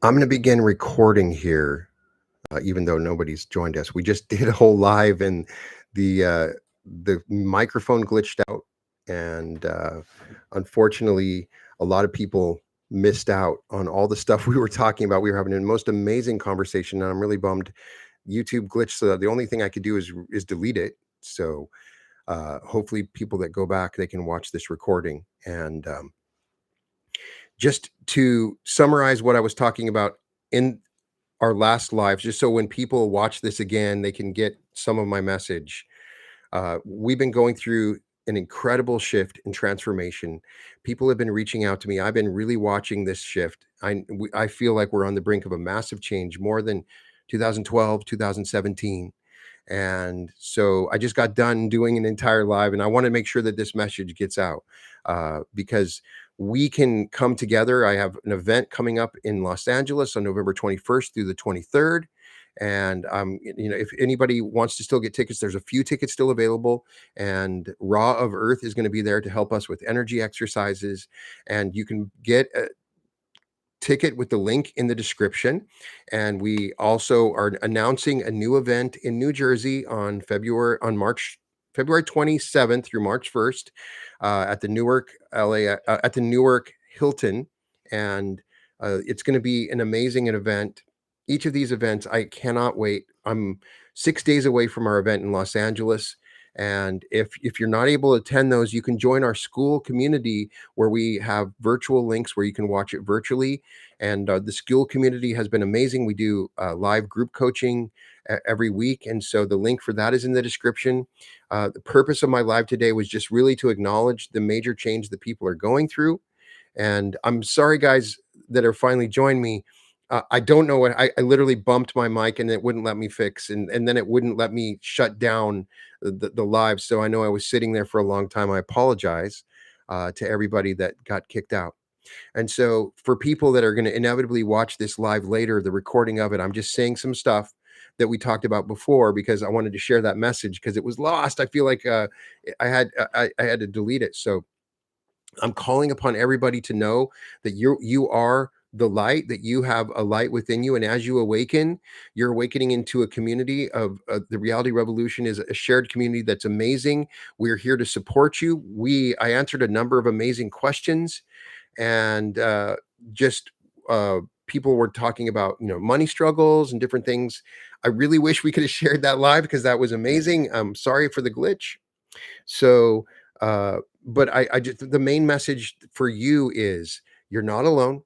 I'm going to begin recording here, even though nobody's joined us. We just did a whole live, and the microphone glitched out, and unfortunately, a lot of people missed out on all the stuff we were talking about. We were having a most amazing conversation, and I'm really bummed. YouTube glitched, so the only thing I could do is delete it. So hopefully, people that go back they can watch this recording. And just to summarize what I was talking about in our last lives, just so when people watch this again, they can get some of my message. We've been going through an incredible shift and transformation. People have been reaching out to me. I've been really watching this shift. I feel like we're on the brink of a massive change, more than 2012, 2017. And so I just got done doing an entire live, and I want to make sure that this message gets out because we can come together. I have an event coming up in Los Angeles on November 21st through the 23rd. And if anybody wants to still get tickets, there's a few tickets still available. And Raw of Earth is going to be there to help us with energy exercises. And you can get a ticket with the link in the description. And we also are announcing a new event in New Jersey on February 27th through March 1st at the Newark LA at the Newark Hilton. And it's going to be an amazing event. Each of these events, I cannot wait. I'm 6 days away from our event in Los Angeles. And if you're not able to attend those, you can join our school community where we have virtual links where you can watch it virtually. And the school community has been amazing. We do live group coaching every week. And so the link for that is in the description. The purpose of my live today was just really to acknowledge the major change that people are going through. And I'm sorry, guys, that are finally joined me. I don't know what I literally bumped my mic and it wouldn't let me fix, and then it wouldn't let me shut down the live. So I know I was sitting there for a long time. I apologize to everybody that got kicked out. And so for people that are going to inevitably watch this live later, the recording of it, I'm just saying some stuff that we talked about before because I wanted to share that message because it was lost. I feel like I had to delete it. So I'm calling upon everybody to know that you are the light, that you have a light within you. And as you awaken, you're awakening into a community of the reality revolution is a shared community that's amazing. We're here to support you. I answered a number of amazing questions, and just people were talking about money struggles and different things. I really wish we could have shared that live because that was amazing. I'm sorry for the glitch. So, but I just the main message for you is you're not alone.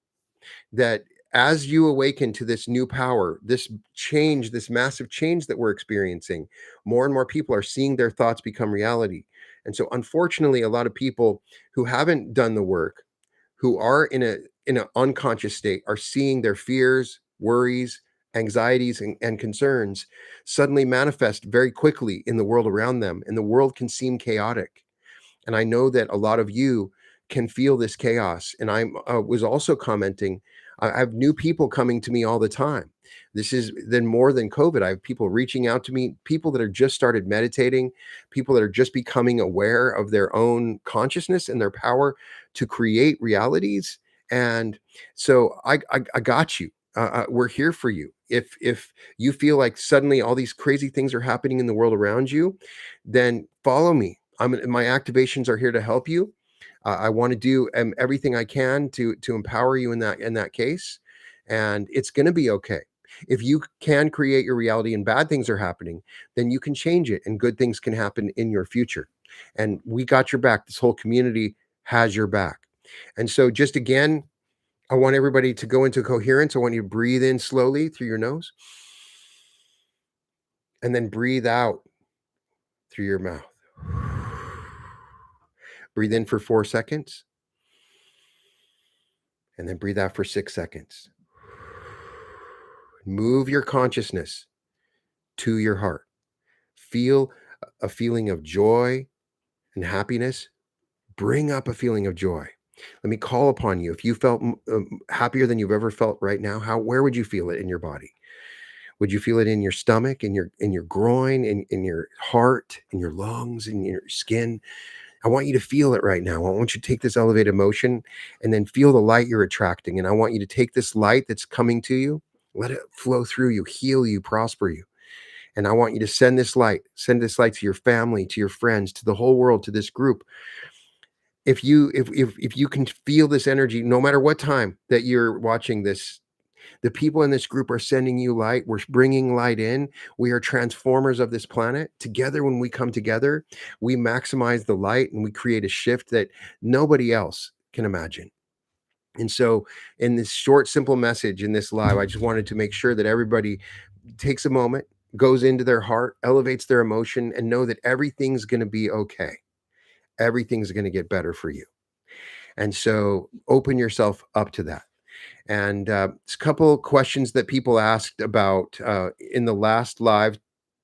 That as you awaken to this new power, this change, this massive change that we're experiencing, more and more people are seeing their thoughts become reality. And so, unfortunately, a lot of people who haven't done the work, who are in an unconscious state, are seeing their fears, worries, anxieties, and concerns suddenly manifest very quickly in the world around them, and the world can seem chaotic. And I know that a lot of you can feel this chaos. And I was also commenting, I have new people coming to me all the time. This is then more than COVID. I have people reaching out to me, people that are just started meditating, people that are just becoming aware of their own consciousness and their power to create realities. And so I got you. We're here for you. If you feel like suddenly all these crazy things are happening in the world around you, then follow me. My activations are here to help you. I want to do everything I can to empower you in that case, and it's going to be okay. If you can create your reality and bad things are happening, then you can change it, and good things can happen in your future. And we got your back. This whole community has your back. And so, just again, I want everybody to go into coherence. I want you to breathe in slowly through your nose, and then breathe out through your mouth. Breathe in for 4 seconds, and then breathe out for 6 seconds. Move your consciousness to your heart. Feel a feeling of joy and happiness. Bring up a feeling of joy. Let me call upon you. If you felt happier than you've ever felt right now, where would you feel it in your body? Would you feel it in your stomach, in your groin, in your heart, in your lungs, in your skin? I want you to feel it right now. I want you to take this elevated emotion and then feel the light you're attracting. And I want you to take this light that's coming to you, let it flow through you, heal you, prosper you. And I want you to send this light to your family, to your friends, to the whole world, to this group. If you can feel this energy, no matter what time that you're watching this, the people in this group are sending you light. We're bringing light in. We are transformers of this planet. Together, when we come together, we maximize the light and we create a shift that nobody else can imagine. And so, in this short, simple message in this live, I just wanted to make sure that everybody takes a moment, goes into their heart, elevates their emotion, and know that everything's going to be okay. Everything's going to get better for you. And so, open yourself up to that. And it's a couple of questions that people asked about in the last live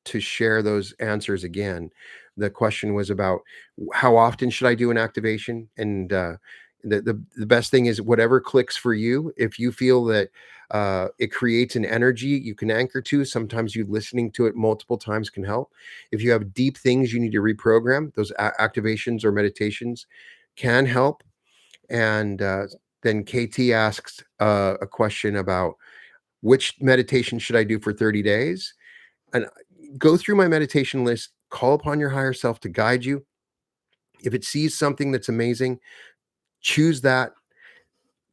to share those answers again. The question was about how often should I do an activation? And the best thing is whatever clicks for you. If you feel that it creates an energy you can anchor to, sometimes you listening to it multiple times can help. If you have deep things you need to reprogram, those activations or meditations can help. And then KT asks a question about which meditation should I do for 30 days? And go through my meditation list, call upon your higher self to guide you. If it sees something that's amazing, choose that.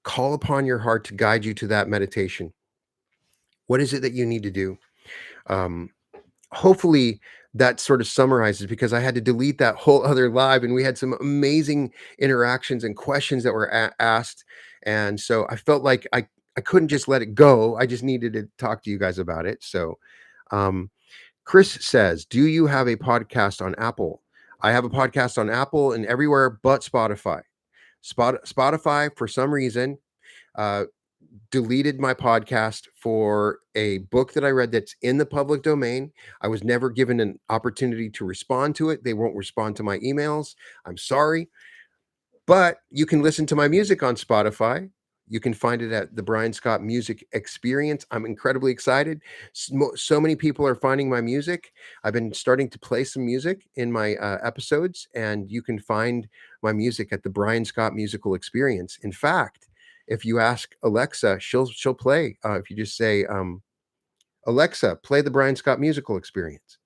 Call upon your heart to guide you to that meditation. What is it that you need to do? Um, Hopefully that sort of summarizes, because I had to delete that whole other live and we had some amazing interactions and questions that were asked. And so I felt like I couldn't just let it go. I just needed to talk to you guys about it. So um, Chris says, do you have a podcast on Apple? I have a podcast on Apple and everywhere but Spotify. Spotify, for some reason, uh, deleted my podcast for a book that I read that's in the public domain. I was never given an opportunity to respond to it. They won't respond to my emails. I'm sorry. But you can listen to my music on Spotify. You can find it at the Brian Scott Music Experience. I'm incredibly excited. So many people are finding my music. I've been starting to play some music in my episodes, and you can find my music at the Brian Scott Musical Experience. In fact, if you ask Alexa, she'll play. If you just say, Alexa, play the Brian Scott Musical Experience.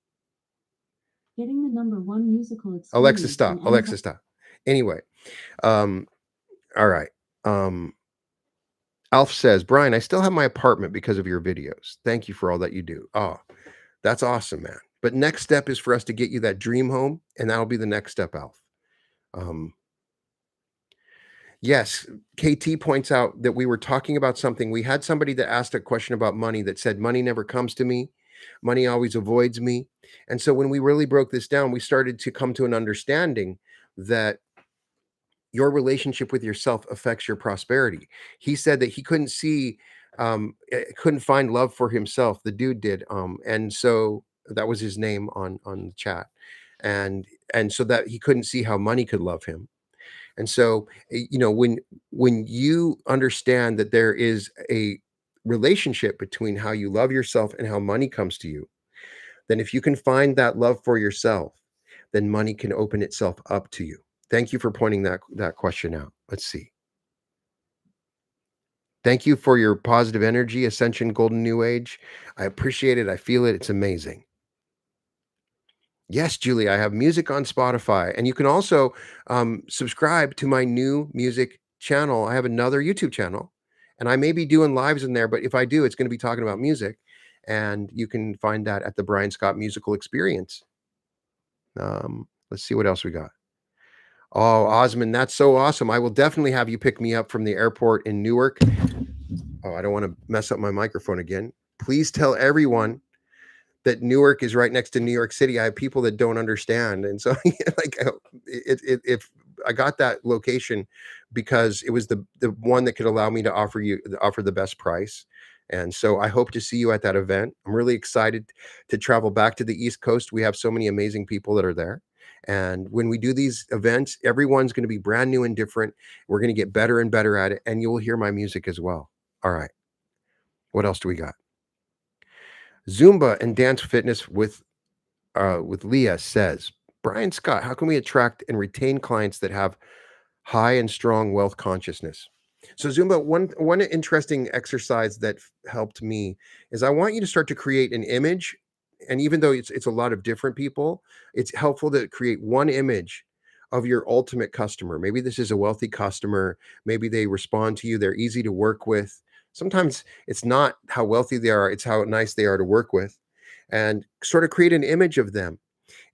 Getting the number one musical experience. Alexa, stop. Alexa, stop. Anyway, all right. Alf says, Brian, I still have my apartment because of your videos. Thank you for all that you do. Oh, that's awesome, man. But next step is for us to get you that dream home, and that'll be the next step, Alf. Yes, KT points out that we were talking about something. We had somebody that asked a question about money that said, money never comes to me. Money always avoids me. And so when we really broke this down, we started to come to an understanding that your relationship with yourself affects your prosperity. He said that he couldn't see, couldn't find love for himself. The dude did, and so that was his name on the chat, and so that he couldn't see how money could love him. And so, you know, when you understand that there is a relationship between how you love yourself and how money comes to you, then if you can find that love for yourself, then money can open itself up to you. Thank you for pointing that question out. Let's see. Thank you for your positive energy, Ascension Golden New Age. I appreciate it. I feel it. It's amazing. Yes, Julie, I have music on Spotify, and you can also subscribe to my new music channel. I have another YouTube channel, and I may be doing lives in there, but if I do, it's going to be talking about music, and you can find that at the Brian Scott Musical Experience. Let's see what else we got. Oh, Osmond, that's so awesome. I will definitely have you pick me up from the airport in Newark. Oh, I don't want to mess up my microphone again. Please tell everyone that Newark is right next to New York City. I have people that don't understand. And so like if I got that location because it was the one that could allow me to offer the best price. And so I hope to see you at that event. I'm really excited to travel back to the East Coast. We have so many amazing people that are there. And when we do these events, everyone's going to be brand new and different. We're going to get better and better at it. And you will hear my music as well. All right. What else do we got? Zumba and dance fitness with Leah says, Brian Scott, how can we attract and retain clients that have high and strong wealth consciousness? So Zumba, one interesting exercise that helped me is I want you to start to create an image, and even though it's a lot of different people, it's helpful to create one image of your ultimate customer. Maybe this is a wealthy customer. Maybe they respond to you. They're easy to work with. Sometimes it's not how wealthy they are; it's how nice they are to work with, and sort of create an image of them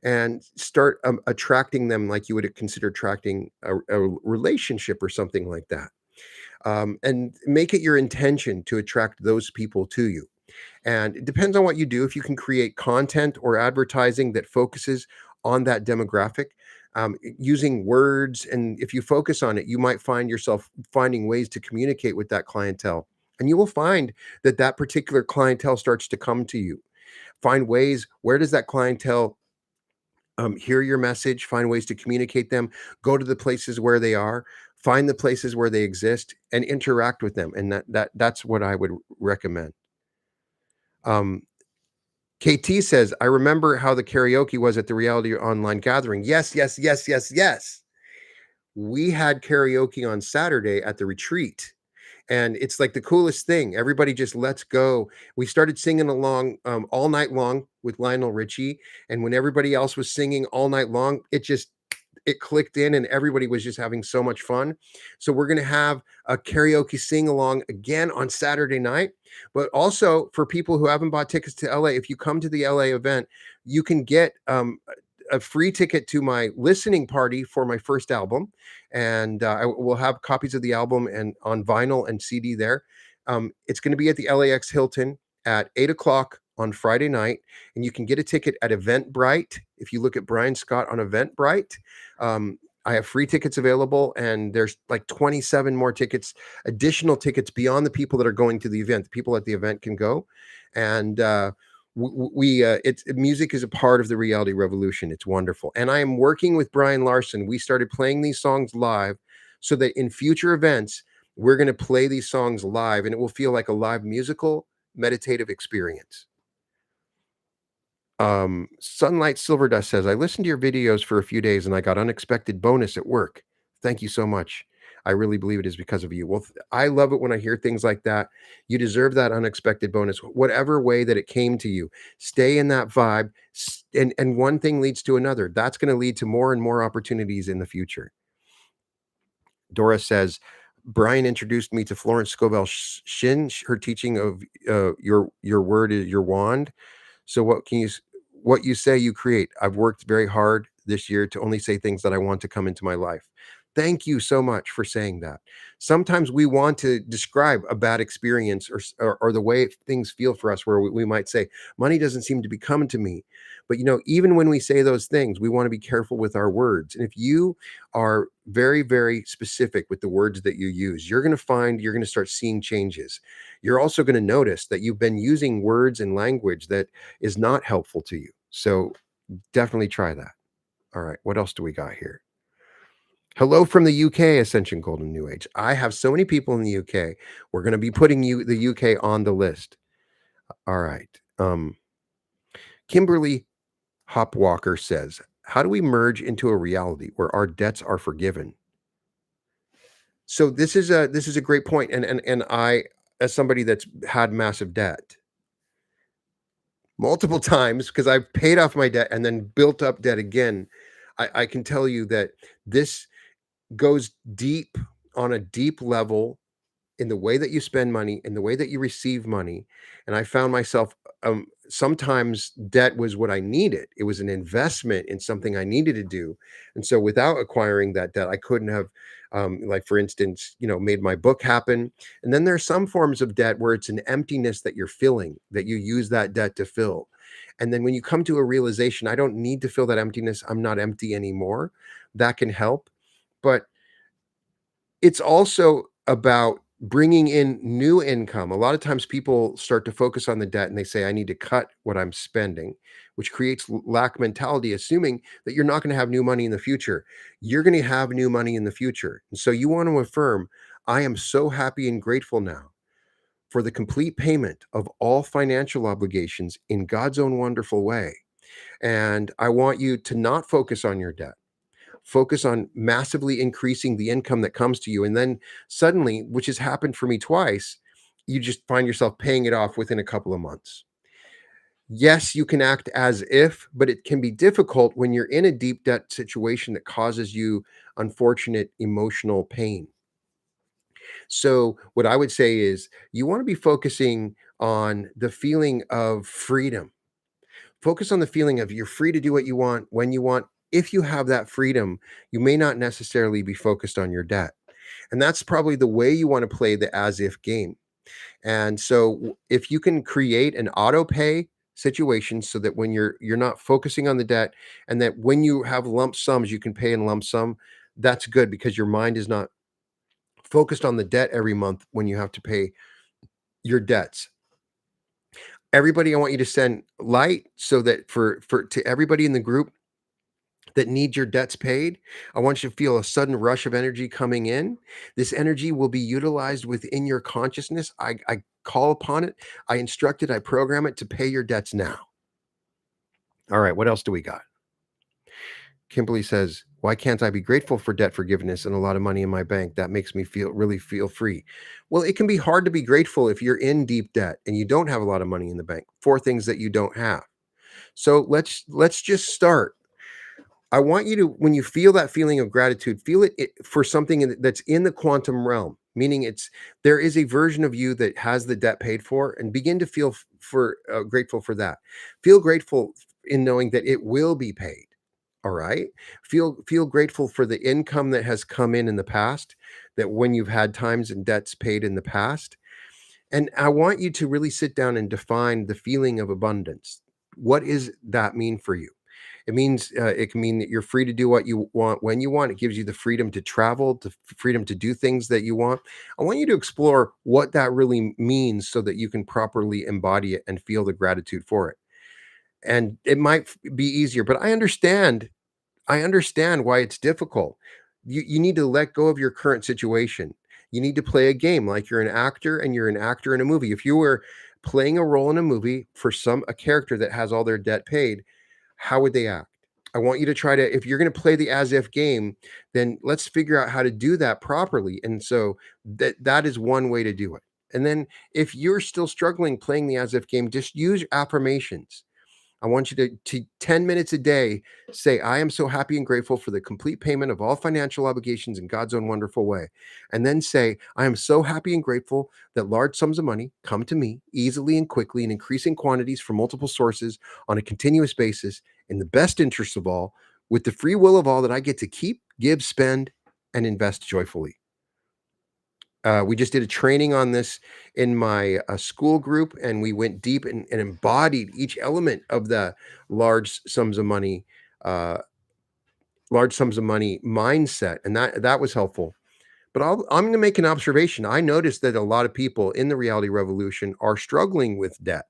and start attracting them like you would consider attracting a relationship or something like that. And make it your intention to attract those people to you. And it depends on what you do. If you can create content or advertising that focuses on that demographic, using words, and if you focus on it, you might find yourself finding ways to communicate with that clientele. And you will find that that particular clientele starts to come to you. Find ways, where does that clientele hear your message, find ways to communicate them, go to the places where they are, find the places where they exist, and interact with them. And that's what I would recommend. Um, KT says, I remember how the karaoke was at the reality online gathering. Yes, yes, yes, yes, yes. We had karaoke on Saturday at the retreat. And it's like the coolest thing. Everybody just lets go. We started singing along all night long with Lionel Richie, and when everybody else was singing all night long, it clicked in, and everybody was just having so much fun. So we're going to have a karaoke sing along again on Saturday night. But also for people who haven't bought tickets to LA, if you come to the LA event, you can get a free ticket to my listening party for my first album, and I will have copies of the album and on vinyl and CD there. It's going to be at the LAX Hilton at 8 o'clock on Friday night, and you can get a ticket at Eventbrite. If you look at Brian Scott on Eventbrite, I have free tickets available, and there's like 27 more tickets, additional tickets beyond the people that are going to the event. The people at the event can go, and it's music is a part of the reality revolution. It's wonderful, and I am working with Brian Larson. We started playing these songs live, so that in future events we're going to play these songs live, and it will feel like a live musical meditative experience. Sunlight Silver Dust says, I listened to your videos for a few days and I got unexpected bonus at work. Thank you so much. I really believe it is because of you. Well, I love it when I hear things like that. You deserve that unexpected bonus, whatever way that it came to you. Stay in that vibe, and one thing leads to another. That's going to lead to more and more opportunities in the future. Dora says, Brian introduced me to Florence Scovel Shin. Her teaching of your word is your wand. So what you say you create. I've worked very hard this year to only say things that I want to come into my life. Thank you so much for saying that. Sometimes we want to describe a bad experience or the way things feel for us, where we might say, money doesn't seem to be coming to me. But even when we say those things, we want to be careful with our words. And if you are very, very specific with the words that you use, you're going to find you're going to start seeing changes. You're also going to notice that you've been using words and language that is not helpful to you. So definitely try that. All right. What else do we got here? Hello from the UK, Ascension Golden New Age. I have so many people in the UK. We're going to be putting the UK on the list. All right. Kimberly Hopwalker says, how do we merge into a reality where our debts are forgiven? So this is a great point. And I, as somebody that's had massive debt multiple times, because I've paid off my debt and then built up debt again, I can tell you that this goes deep, on a deep level, in the way that you spend money, in the way that you receive money. And I found myself, sometimes debt was what I needed. It was an investment in something I needed to do. And so without acquiring that debt, I couldn't have, like for instance, made my book happen. And then there are some forms of debt where it's an emptiness that you're filling, that you use that debt to fill. And then when you come to a realization, I don't need to fill that emptiness, I'm not empty anymore, that can help. But it's also about bringing in new income. A lot of times people start to focus on the debt and they say, I need to cut what I'm spending, which creates lack mentality, assuming that you're not going to have new money in the future. You're going to have new money in the future. And so you want to affirm, I am so happy and grateful now for the complete payment of all financial obligations in God's own wonderful way. And I want you to not focus on your debt. Focus on massively increasing the income that comes to you. And then suddenly, which has happened for me twice, you just find yourself paying it off within a couple of months. Yes, you can act as if, but it can be difficult when you're in a deep debt situation that causes you unfortunate emotional pain. So, what I would say is you want to be focusing on the feeling of freedom. Focus on the feeling of you're free to do what you want when you want. If you have that freedom, you may not necessarily be focused on your debt. And that's probably the way you want to play the as if game. And so if you can create an auto pay situation so that when you're not focusing on the debt, and that when you have lump sums you can pay in lump sum, that's good because your mind is not focused on the debt every month when you have to pay your debts. Everybody, I want you to send light so that for to everybody in the group that need your debts paid, I want you to feel a sudden rush of energy coming in. This energy will be utilized within your consciousness. I call upon it, I instruct it, I program it to pay your debts now. All right, what else do we got? Kimberly says, "Why can't I be grateful for debt forgiveness and a lot of money in my bank? That makes me feel free." Well, it can be hard to be grateful if you're in deep debt and you don't have a lot of money in the bank for things that you don't have. So let's just start. I want you to, when you feel that feeling of gratitude, feel it for something that's in the quantum realm, meaning there is a version of you that has the debt paid for, and begin to feel grateful for that. Feel grateful in knowing that it will be paid. All right. Feel grateful for the income that has come in the past, that when you've had times and debts paid in the past. And I want you to really sit down and define the feeling of abundance. What does that mean for you? It can mean that you're free to do what you want when you want. It gives you the freedom to travel, the freedom to do things that you want. I want you to explore what that really means so that you can properly embody it and feel the gratitude for it. And it might be easier, but I understand why it's difficult. You need to let go of your current situation. You need to play a game like you're an actor and you're an actor in a movie. If you were playing a role in a movie for a character that has all their debt paid, how would they act? I want you to try to, if you're going to play the as if game, then let's figure out how to do that properly. And so that is one way to do it. And then if you're still struggling playing the as if game, just use affirmations. I want you to 10 minutes a day say, I am so happy and grateful for the complete payment of all financial obligations in God's own wonderful way. And then say, I am so happy and grateful that large sums of money come to me easily and quickly in increasing quantities from multiple sources on a continuous basis in the best interest of all, with the free will of all that I get to keep, give, spend, and invest joyfully. We just did a training on this in my school group, and we went deep and embodied each element of the large sums of money, uh, large sums of money mindset, and that was helpful. But I'm going to make an observation. I noticed that a lot of people in the reality revolution are struggling with debt.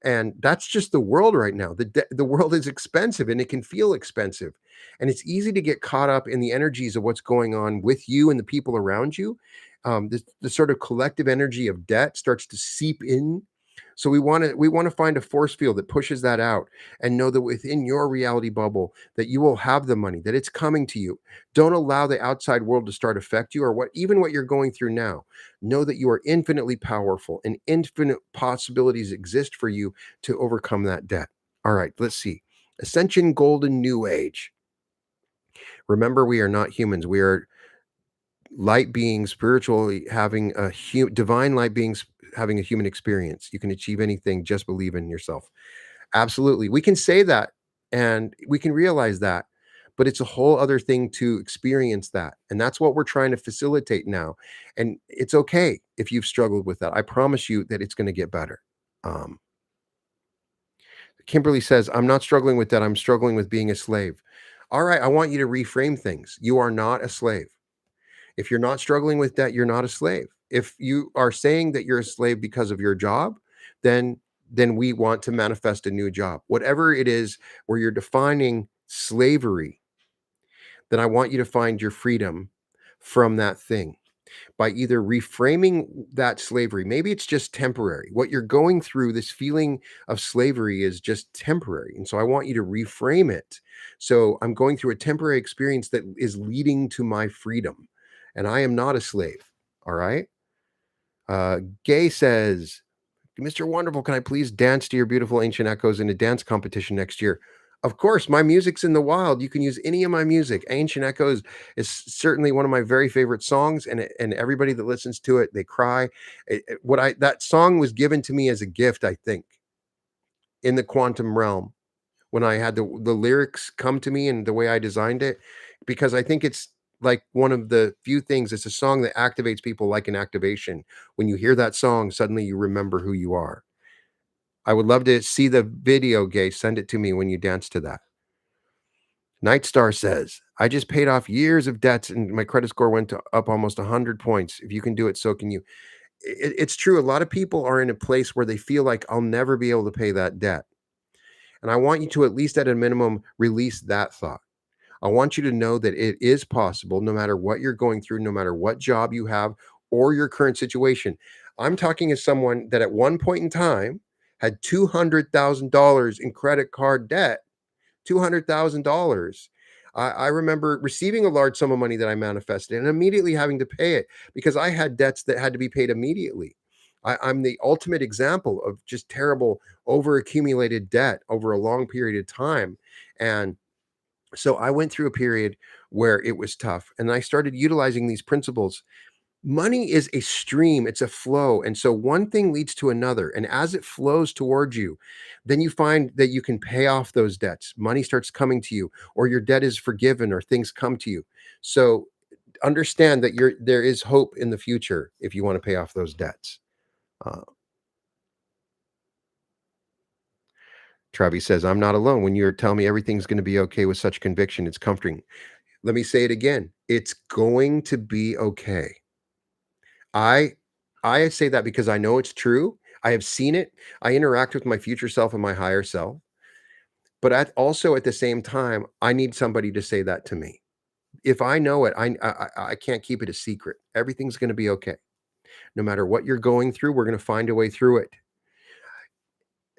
And that's just the world right now. The world is expensive and it can feel expensive. And it's easy to get caught up in the energies of what's going on with you and the people around you. The sort of collective energy of debt starts to seep in. So we want to find a force field that pushes that out, and know that within your reality bubble that you will have the money, that it's coming to you. Don't allow the outside world to start affect you, or what you're going through now. Know that you are infinitely powerful and infinite possibilities exist for you to overcome that debt. All right, let's see. Ascension Golden New Age. Remember, we are not humans. We are light beings, spiritually having divine light beings having a human experience. You can achieve anything, just believe in yourself. Absolutely. We can say that and we can realize that, but it's a whole other thing to experience that. And that's what we're trying to facilitate now. And it's okay if you've struggled with that. I promise you that it's going to get better. Um, Kimberly says, I'm not struggling with that. I'm struggling with being a slave. All right. I want you to reframe things. You are not a slave. If you're not struggling with that, you're not a slave. If you are saying that you're a slave because of your job, then we want to manifest a new job. Whatever it is where you're defining slavery, then I want you to find your freedom from that thing. by either reframing that slavery. Maybe it's just temporary. What you're going through, this feeling of slavery is just temporary. And so I want you to reframe it. So I'm going through a temporary experience that is leading to my freedom. And I am not a slave. All right. Gay says, Mr. Wonderful, can I please dance to your beautiful ancient echoes in a dance competition next year? Of course, my music's in the wild. You can use any of my music. Ancient Echoes is certainly one of my very favorite songs, and everybody that listens to it, they cry. What I that song was given to me as a gift, I think, in the quantum realm when I had the lyrics come to me and the way I designed it, because I think it's like one of the few things. It's a song that activates people like an activation. When you hear that song, suddenly you remember who you are. I would love to see the video, Gay. Send it to me when you dance to that. Nightstar says, I just paid off years of debts and my credit score went up almost 100 points. If you can do it, so can you. It's true. A lot of people are in a place where they feel like I'll never be able to pay that debt. And I want you to, at least at a minimum, release that thought. I want you to know that it is possible no matter what you're going through, no matter what job you have or your current situation. I'm talking as someone that at one point in time had $200,000 in credit card debt. $200,000. I remember receiving a large sum of money that I manifested and immediately having to pay it because I had debts that had to be paid immediately. I'm the ultimate example of just terrible over accumulated debt over a long period of time. And so I went through a period where it was tough and I started utilizing these principles. Money is a stream, it's a flow. And so one thing leads to another. And as it flows towards you, then you find that you can pay off those debts. Money starts coming to you, or your debt is forgiven, or things come to you. So understand that there is hope in the future if you want to pay off those debts. Uh, Travis says, I'm not alone. When you're telling me everything's going to be okay with such conviction, it's comforting. Let me say it again. It's going to be okay. I I say that because I know it's true. I have seen it. I interact with my future self and my higher self. But also at the same time, I need somebody to say that to me. If I know it, I can't keep it a secret. Everything's going to be okay. No matter what you're going through, we're going to find a way through it.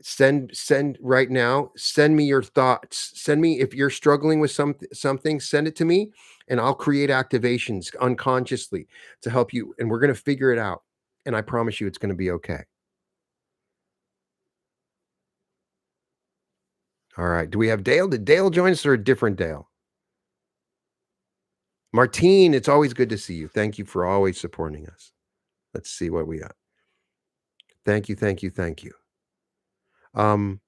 Send right now. Send me your thoughts. Send me if you're struggling with something. Send it to me, and I'll create activations unconsciously to help you. And we're going to figure it out. And I promise you, it's going to be okay. All right. Do we have Dale? Did Dale join us or a different Dale? Martine, it's always good to see you. Thank you for always supporting us. Let's see what we got. Thank you, thank you, thank you. Um,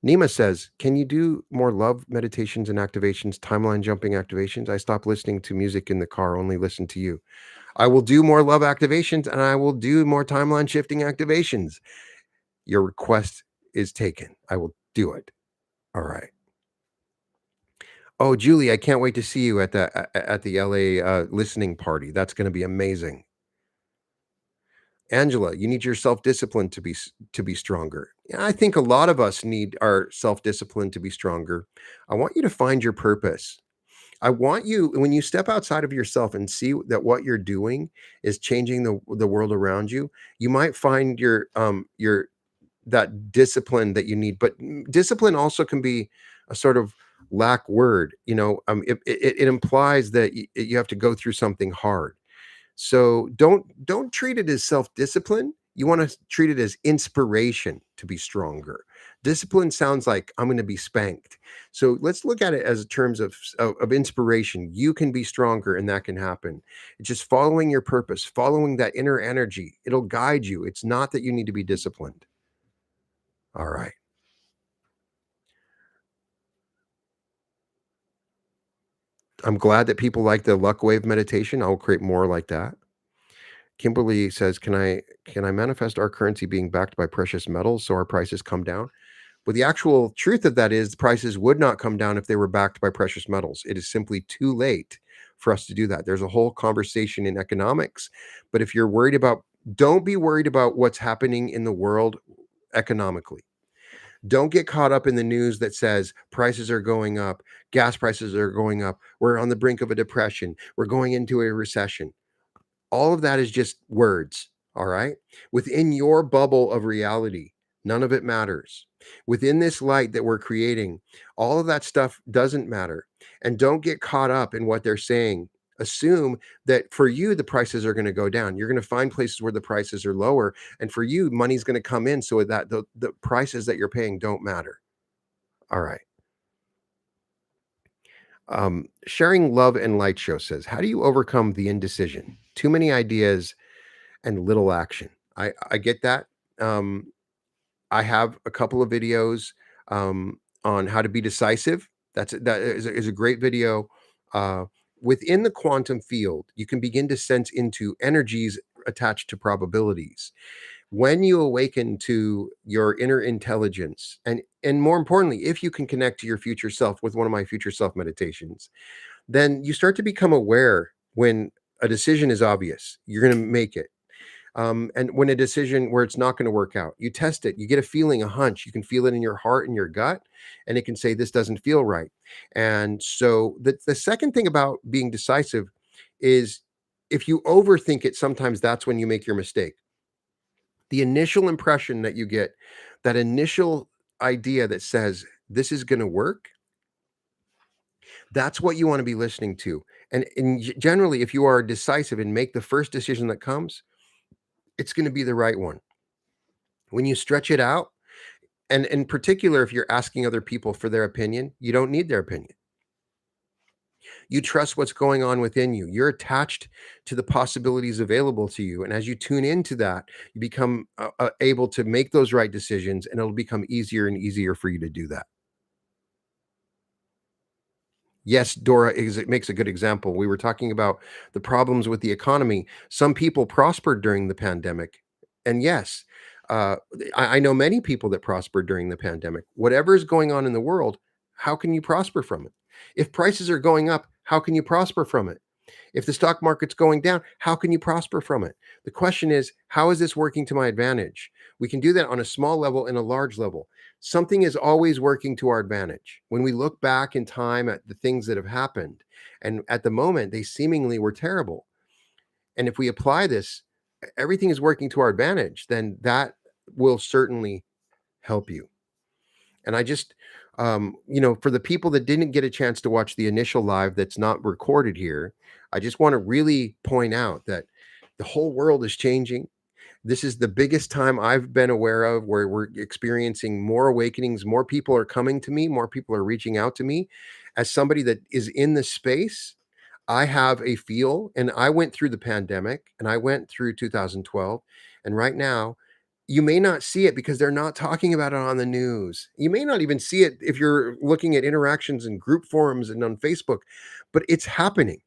Nima says, can you do more love meditations and activations, timeline jumping activations? I stopped listening to music in the car, only listen to you. I will do more love activations and I will do more timeline shifting activations. Your request is taken. I will do it. All right. Oh, Julie, I can't wait to see you at the LA listening party. That's going to be amazing. Angela, you need your self-discipline to be stronger. Yeah, I think a lot of us need our self-discipline to be stronger. I want you to find your purpose. I want you when you step outside of yourself and see that what you're doing is changing the world around you, you might find your that discipline that you need. But discipline also can be a sort of lack word. It implies that you have to go through something hard. So don't treat it as self-discipline. You want to treat it as inspiration to be stronger. Discipline sounds like I'm going to be spanked. So let's look at it as terms of inspiration. You can be stronger and that can happen. It's just following your purpose, following that inner energy. It'll guide you. It's not that you need to be disciplined. All right. I'm glad that people like the luck wave meditation. I'll create more like that. Kimberly says, can I manifest our currency being backed by precious metals so our prices come down? But the actual truth of that is the prices would not come down if they were backed by precious metals. It is simply too late for us to do that. There's a whole conversation in economics. But if you're worried about, don't be worried about what's happening in the world economically. Don't get caught up in the news that says prices are going up, gas prices are going up, we're on the brink of a depression, we're going into a recession. All of that is just words, all right? Within your bubble of reality, none of it matters. Within this light that we're creating, all of that stuff doesn't matter. And don't get caught up in what they're saying. Assume that for you, the prices are going to go down. You're going to find places where the prices are lower. And for you, money's going to come in so that the prices that you're paying don't matter. All right. Sharing Love and Light Show says, how do you overcome the indecision? Too many ideas and little action. I get that. Um, I have a couple of videos on how to be decisive. That is a great video. Uh, Within the quantum field, you can begin to sense into energies attached to probabilities. When you awaken to your inner intelligence, and more importantly, if you can connect to your future self with one of my future self meditations, then you start to become aware when a decision is obvious. You're going to make it. And when a decision where it's not going to work out, you test it, you get a feeling, a hunch, you can feel it in your heart and your gut, and it can say, this doesn't feel right. And so the second thing about being decisive is if you overthink it, sometimes that's when you make your mistake. The initial impression that you get, that initial idea that says, this is going to work, that's what you want to be listening to. And generally, if you are decisive and make the first decision that comes, it's going to be the right one. When you stretch it out, and in particular, if you're asking other people for their opinion, you don't need their opinion. You trust what's going on within you. You're attached to the possibilities available to you. And as you tune into that, you become able to make those right decisions, and it'll become easier and easier for you to do that. Yes, Dora it makes a good example. We were talking about the problems with the economy. Some people prospered during the pandemic. And yes, uh, I know many people that prospered during the pandemic. Whatever is going on in the world, how can you prosper from it? If prices are going up, how can you prosper from it? If the stock market's going down, how can you prosper from it? The question is, how is this working to my advantage? We can do that on a small level and a large level. Something is always working to our advantage. When we look back in time at the things that have happened, and at the moment, they seemingly were terrible. And if we apply this, everything is working to our advantage, then that will certainly help you. And I just, for the people that didn't get a chance to watch the initial live that's not recorded here, I just want to really point out that the whole world is changing. This is the biggest time I've been aware of where we're experiencing more awakenings. More people are coming to me, more people are reaching out to me. As somebody that is in this space, I have a feel, and I went through the pandemic and I went through 2012. And right now, you may not see it because they're not talking about it on the news. You may not even see it if you're looking at interactions in group forums and on Facebook, but it's happening.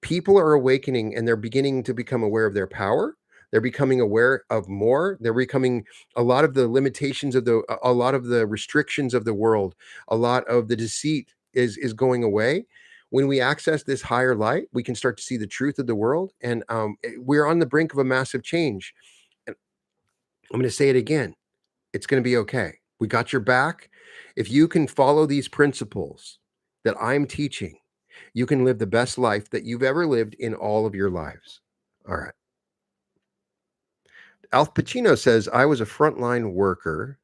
People are awakening and they're beginning to become aware of their power. They're becoming aware of more. They're becoming a lot of the limitations of a lot of the restrictions of the world, a lot of the deceit is going away. When we access this higher light, we can start to see the truth of the world, and we're on the brink of a massive change. And I'm going to say it again. It's going to be okay. We got your back. If you can follow these principles that I'm teaching, you can live the best life that you've ever lived in all of your lives. All right. Alf Pacino says, I was a frontline worker.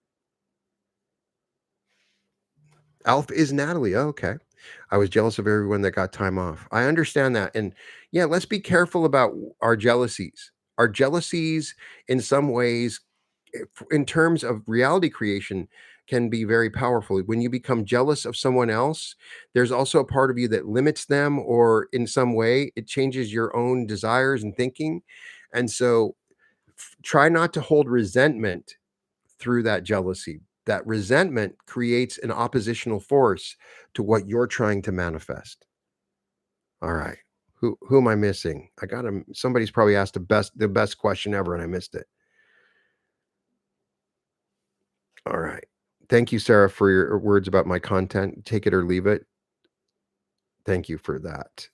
Alf is Natalie. Oh, okay. I was jealous of everyone that got time off. I understand that. And yeah, let's be careful about our jealousies. Our jealousies, in some ways, in terms of reality creation, can be very powerful. When you become jealous of someone else, there's also a part of you that limits them, or in some way, it changes your own desires and thinking. And so try not to hold resentment through that jealousy. That resentment creates an oppositional force to what you're trying to manifest. All right. Who am I missing? I got him. Somebody's probably asked the best question ever, and I missed it. All right. Thank you, Sarah, for your words about my content. Take it or leave it. Thank you for that.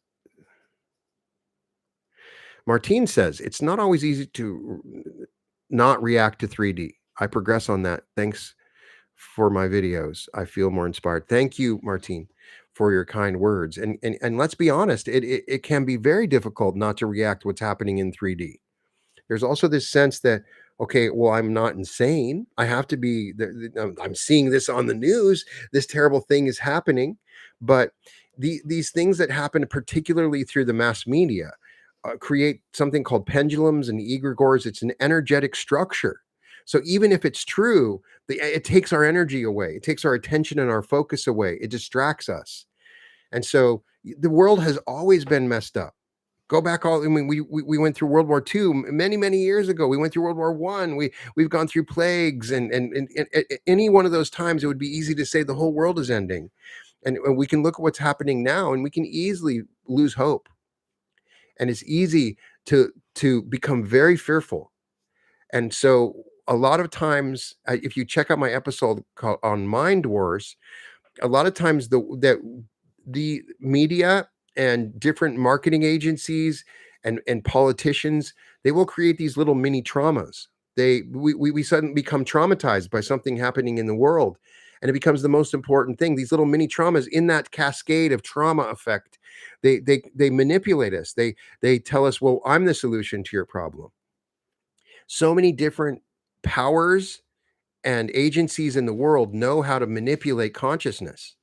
Martine says, it's not always easy to not react to 3D. I progress on that. Thanks for my videos. I feel more inspired. Thank you, Martine, for your kind words. And let's be honest, it can be very difficult not to react to what's happening in 3D. There's also this sense that, okay, well, I'm not insane. I have to be. I'm seeing this on the news. This terrible thing is happening, but these things that happen, particularly through the mass media, create something called pendulums and egregores. It's an energetic structure. So even if it's true, it takes our energy away. It takes our attention and our focus away. It distracts us. And so the world has always been messed up. Go back all. I mean, we went through World War II many years ago. We went through World War One. We've gone through plagues, and at any one of those times, it would be easy to say the whole world is ending, and we can look at what's happening now, and we can easily lose hope, and it's easy to become very fearful. And so, a lot of times, if you check out my episode on Mind Wars, a lot of times the media and different marketing agencies and politicians, they will create these little mini traumas. We suddenly become traumatized by something happening in the world, and it becomes the most important thing. These little mini traumas in that cascade of trauma effect, they manipulate us. They tell us, well, I'm the solution to your problem. So many different powers and agencies in the world know how to manipulate consciousness.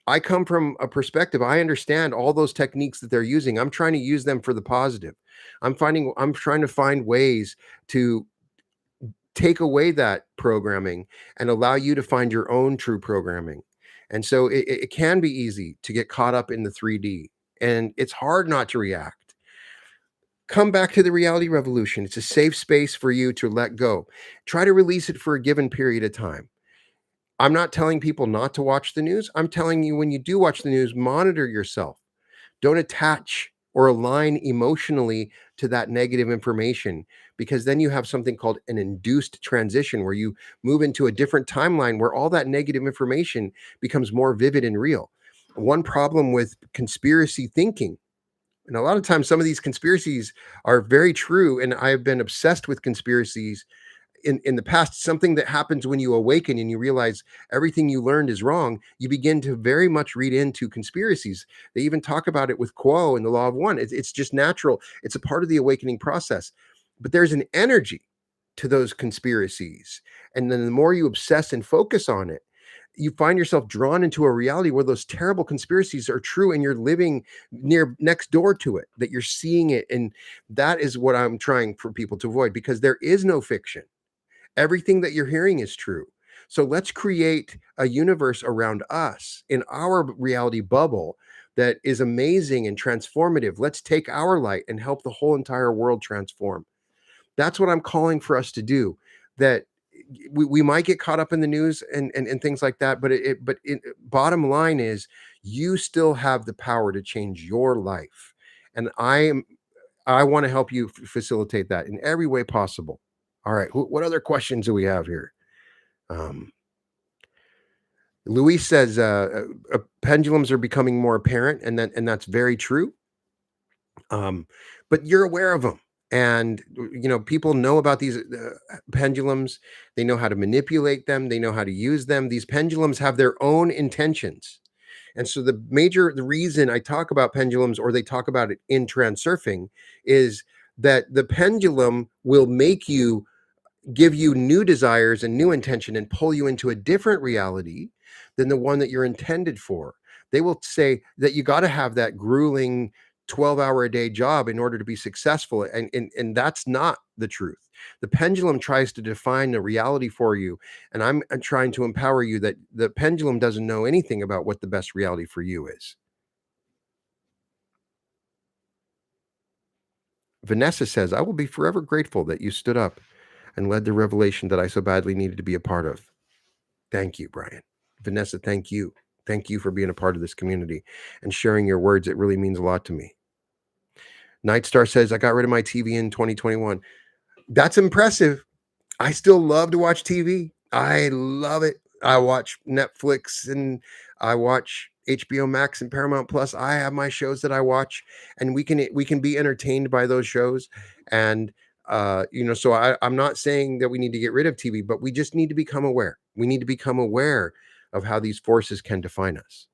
I come from a perspective, I understand all those techniques that they're using. I'm trying to use them for the positive. I'm trying to find ways to take away that programming and allow you to find your own true programming. And so it can be easy to get caught up in the 3D, and it's hard not to react. Come back to the reality revolution. It's a safe space for you to let go. Try to release it for a given period of time. I'm not telling people not to watch the news. I'm telling you, when you do watch the news, monitor yourself. Don't attach or align emotionally to that negative information, because then you have something called an induced transition where you move into a different timeline where all that negative information becomes more vivid and real. One problem with conspiracy thinking, and a lot of times some of these conspiracies are very true, and I've been obsessed with conspiracies in the past. Something that happens when you awaken and you realize everything you learned is wrong, you begin to very much read into conspiracies. They even talk about it with Quo and the law of one. It's just natural. It's a part of the awakening process. But there's an energy to those conspiracies, and then the more you obsess and focus on it, you find yourself drawn into a reality where those terrible conspiracies are true, and you're living near next door to it, that you're seeing it. And that is what I'm trying for people to avoid, because there is no fiction. Everything that you're hearing is true. So let's create a universe around us in our reality bubble that is amazing and transformative. Let's take our light and help the whole entire world transform. That's what I'm calling for us to do. That we might get caught up in the news and things like that, but bottom line is, you still have the power to change your life. And I want to help you facilitate that in every way possible. All right. What other questions do we have here? Um, Luis says pendulums are becoming more apparent, and that's very true. Um, but you're aware of them, and people know about these pendulums. They know how to manipulate them. They know how to use them. These pendulums have their own intentions, and so the reason I talk about pendulums, or they talk about it in transurfing, is that the pendulum will make you give you new desires and new intention and pull you into a different reality than the one that you're intended for. They will say that you got to have that grueling 12-hour a day job in order to be successful. And that's not the truth. The pendulum tries to define a reality for you. And I'm trying to empower you that the pendulum doesn't know anything about what the best reality for you is. Vanessa says, I will be forever grateful that you stood up and led the revelation that I so badly needed to be a part of. Thank you, Brian. Vanessa, thank you. Thank you for being a part of this community and sharing your words. It really means a lot to me. Nightstar says, I got rid of my TV in 2021. That's impressive. I still love to watch TV. I love it. I watch Netflix and I watch HBO Max and Paramount Plus. I have my shows that I watch, and we can be entertained by those shows. And so I'm not saying that we need to get rid of TV, but we just need to become aware. We need to become aware of how these forces can define us.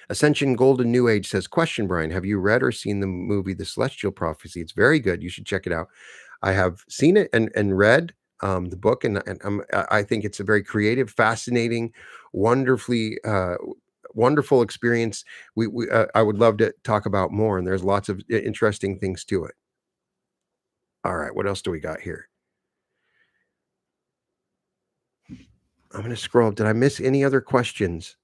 Ascension Golden New Age says, question, Brian, have you read or seen the movie The Celestial Prophecy? It's very good. You should check it out. I have seen it and read the book, I think it's a very creative, fascinating, wonderfully wonderful experience. I would love to talk about more, and there's lots of interesting things to it. All right, what else do we got here? I'm going to scroll. Did I miss any other questions?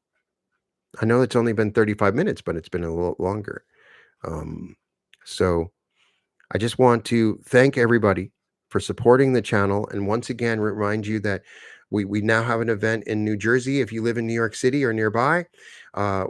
I know it's only been 35 minutes, but it's been a little longer. Um, so I just want to thank everybody for supporting the channel, and once again remind you that we now have an event in New Jersey. If you live in New York City or nearby, uh,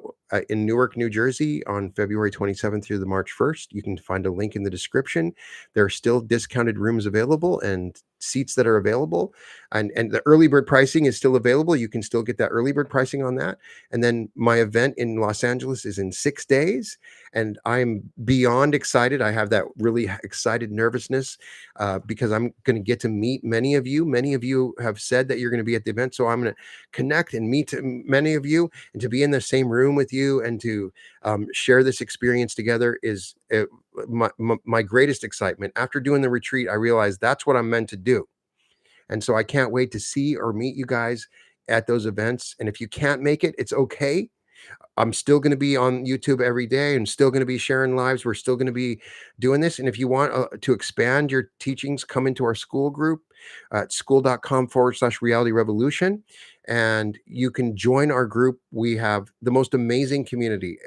in Newark, New Jersey, on February 27th through the March 1st, you can find a link in the description. There are still discounted rooms available and seats that are available, and the early bird pricing is still available. You can still get that early bird pricing on that. And then my event in Los Angeles is in 6 days, and I'm beyond excited. I have that really excited nervousness because I'm going to get to meet many of you. Many of you have said that you're going to be at the event, so I'm going to connect and meet many of you, and to be in the same room with you and to share this experience together is my greatest excitement. After doing the retreat, I realized that's what I'm meant to do, and so I can't wait to see or meet you guys at those events. And if you can't make it, it's okay. I'm still going to be on YouTube every day and still going to be sharing lives. We're still going to be doing this. And if you want to expand your teachings, come into our school group at school.com/reality revolution. And you can join our group. We have the most amazing community.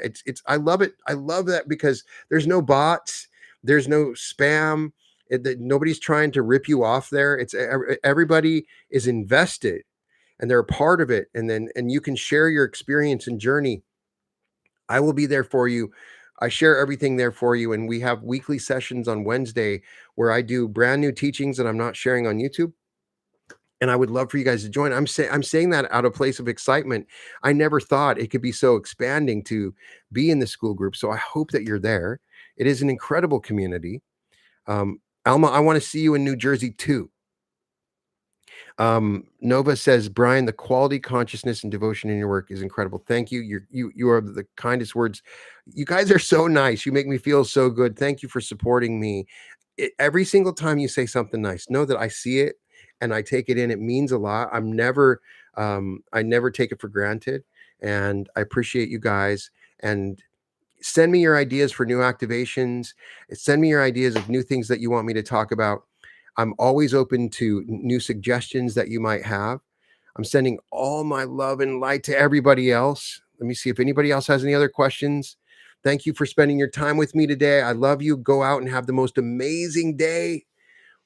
I love it. I love that because there's no bots, there's no spam. Nobody's trying to rip you off there. Everybody is invested and they're a part of it. And you can share your experience and journey. I will be there for you. I share everything there for you. And we have weekly sessions on Wednesday where I do brand new teachings that I'm not sharing on YouTube. And I would love for you guys to join. I'm saying that out of place of excitement. I never thought it could be so expanding to be in the school group. So I hope that you're there. It is an incredible community. Alma, I want to see you in New Jersey too. Nova says, Brian, the quality, consciousness, and devotion in your work is incredible. Thank you. You are the kindest words. You guys are so nice. You make me feel so good. Thank you for supporting me. Every single time you say something nice, know that I see it and I take it in. It means a lot. I never take it for granted. And I appreciate you guys. And send me your ideas for new activations. Send me your ideas of new things that you want me to talk about. I'm always open to new suggestions that you might have. I'm sending all my love and light to everybody else. Let me see if anybody else has any other questions. Thank you for spending your time with me today. I love you. Go out and have the most amazing day.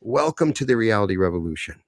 Welcome to the Reality Revolution.